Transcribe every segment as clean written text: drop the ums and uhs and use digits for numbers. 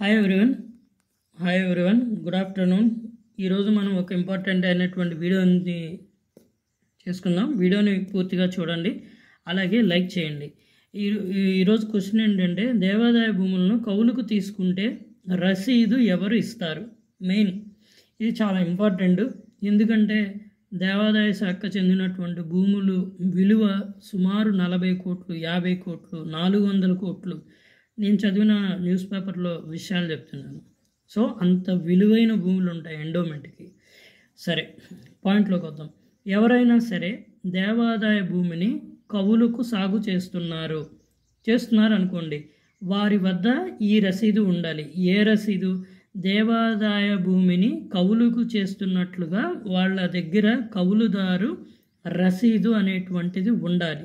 Hi everyone good afternoon. ఈరోజు మనం ఒక ఇంపార్టెంట్ అయినటువంటి వీడియోని చేసుకుందాం. వీడియోని పూర్తిగా చూడండి, అలాగే లైక్ చేయండి. ఈరోజు క్వశ్చన్ ఏంటంటే, దేవాదాయ భూములను కౌలుకు తీసుకుంటే రసీదు ఎవరు ఇస్తారు? మెయిన్ ఇది చాలా ఇంపార్టెంట్. ఎందుకంటే దేవాదాయ శాఖ చెందినటువంటి భూములు విలువ సుమారు 40 కోట్లు, 50 కోట్లు, 400 కోట్లు. నేను చదివిన న్యూస్ పేపర్లో విషయాలు చెప్తున్నాను. సో అంత విలువైన భూములు ఉంటాయి ఎండోమెంట్కి. సరే, పాయింట్లోకి వద్దాం. ఎవరైనా సరే దేవాదాయ భూమిని కవులకు సాగు చేస్తున్నారు అనుకోండి, వారి వద్ద ఈ రసీదు ఉండాలి. ఏ రసీదు? దేవాదాయ భూమిని కవులుకు చేస్తున్నట్లుగా వాళ్ళ దగ్గర కవులుదారు రసీదు అనేటువంటిది ఉండాలి.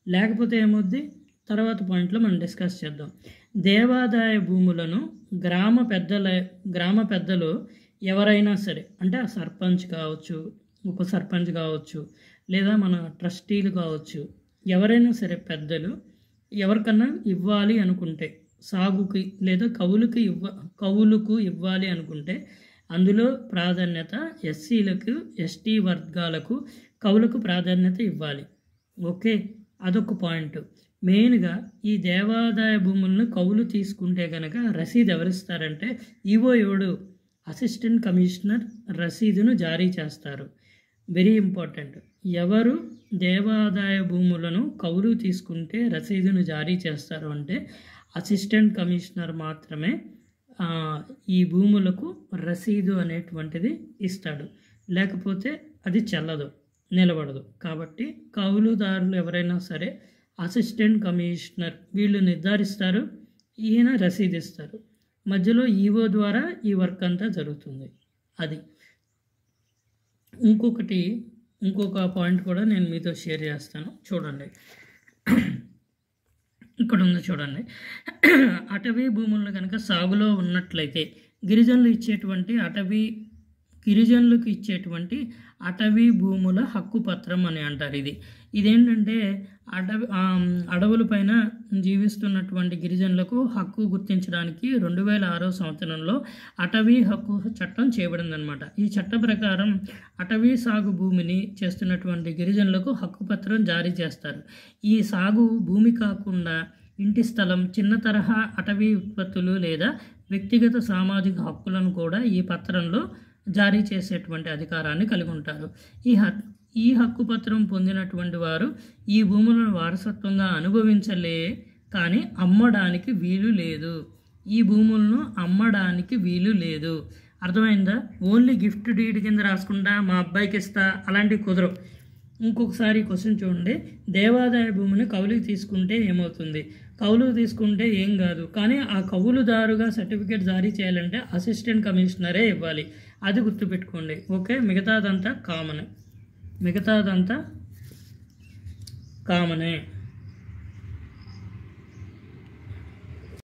లేకపోతే ఏమవుద్ది? తర్వాత పాయింట్లో మనం డిస్కస్ చేద్దాం. దేవాదాయ భూములను గ్రామ పెద్దలు ఎవరైనా సరే, అంటే ఆ సర్పంచ్ కావచ్చు, ఉప సర్పంచ్ కావచ్చు, లేదా మన ట్రస్టీలు కావచ్చు, ఎవరైనా సరే పెద్దలు ఎవరికన్నా ఇవ్వాలి అనుకుంటే, సాగుకి లేదా కవులుకు ఇవ్వాలి అనుకుంటే అందులో ప్రాధాన్యత ఎస్సీలకు, ఎస్టీ వర్గాలకు కవులకు ప్రాధాన్యత ఇవ్వాలి. ఓకే, అదొక పాయింట్. మెయిన్గా ఈ దేవాదాయ భూములను కవులు తీసుకుంటే కనుక రసీదు ఎవరిస్తారంటే ఈవో అసిస్టెంట్ కమిషనర్ రసీదును జారీ చేస్తారు. Very important. ఎవరు దేవాదాయ భూములను కవులు తీసుకుంటే రసీదును జారీ చేస్తారు అంటే అసిస్టెంట్ కమిషనర్ మాత్రమే ఈ భూములకు రసీదు అనేటువంటిది ఇస్తాడు. లేకపోతే అది చెల్లదు, నిలబడదు. కాబట్టి కౌలుదారులు ఎవరైనా సరే అసిస్టెంట్ కమిషనర్ వీళ్ళు నిర్ధారిస్తారు, ఈయన రసీదు ఇస్తారు. మధ్యలో ఈవో ద్వారా ఈ వర్క్ అంతా జరుగుతుంది. అది ఇంకొక పాయింట్ కూడా నేను మీతో షేర్ చేస్తాను. చూడండి, ఇక్కడ ఉంది చూడండి. అటవీ భూములను కనుక సాగులో ఉన్నట్లయితే గిరిజనులకు ఇచ్చేటువంటి అటవీ భూముల హక్కు పత్రం అని అంటారు. ఇదేంటంటే అడవుల పైన జీవిస్తున్నటువంటి గిరిజనులకు హక్కు గుర్తించడానికి 2006 సంవత్సరంలో అటవీ హక్కు చట్టం చేయబడిందనమాట. ఈ చట్ట ప్రకారం అటవీ సాగు భూమిని చేస్తున్నటువంటి గిరిజనులకు హక్కు పత్రం జారీ చేస్తారు. ఈ సాగు భూమి కాకుండా ఇంటి స్థలం, చిన్న తరహా అటవీ ఉత్పత్తులు లేదా వ్యక్తిగత సామాజిక హక్కులను కూడా ఈ పత్రంలో జారీ చేసేటువంటి అధికారాన్ని కలిగి ఉంటారు. ఈ హక్కు పత్రం పొందినటువంటి వారు ఈ భూములను వారసత్వంగా అనుభవించలే, కానీ అమ్మడానికి వీలు లేదు. ఈ భూములను అమ్మడానికి వీలు లేదు. అర్థమైందా? ఓన్లీ గిఫ్ట్ డీడ్ కింద రాసుకుంటా మా అబ్బాయికి ఇస్తా అలాంటివి కుదరవు. ఇంకొకసారి క్వశ్చన్ చూడండి. దేవాదాయ భూమిని కౌలుకి తీసుకుంటే ఏమవుతుంది? కౌలుకు తీసుకుంటే ఏం కాదు, కానీ ఆ కౌలుదారుగా సర్టిఫికేట్ జారీ చేయాలంటే అసిస్టెంట్ కమిషనరే ఇవ్వాలి. అది గుర్తుపెట్టుకోండి. ఓకే, మిగతాదంతా కామనే.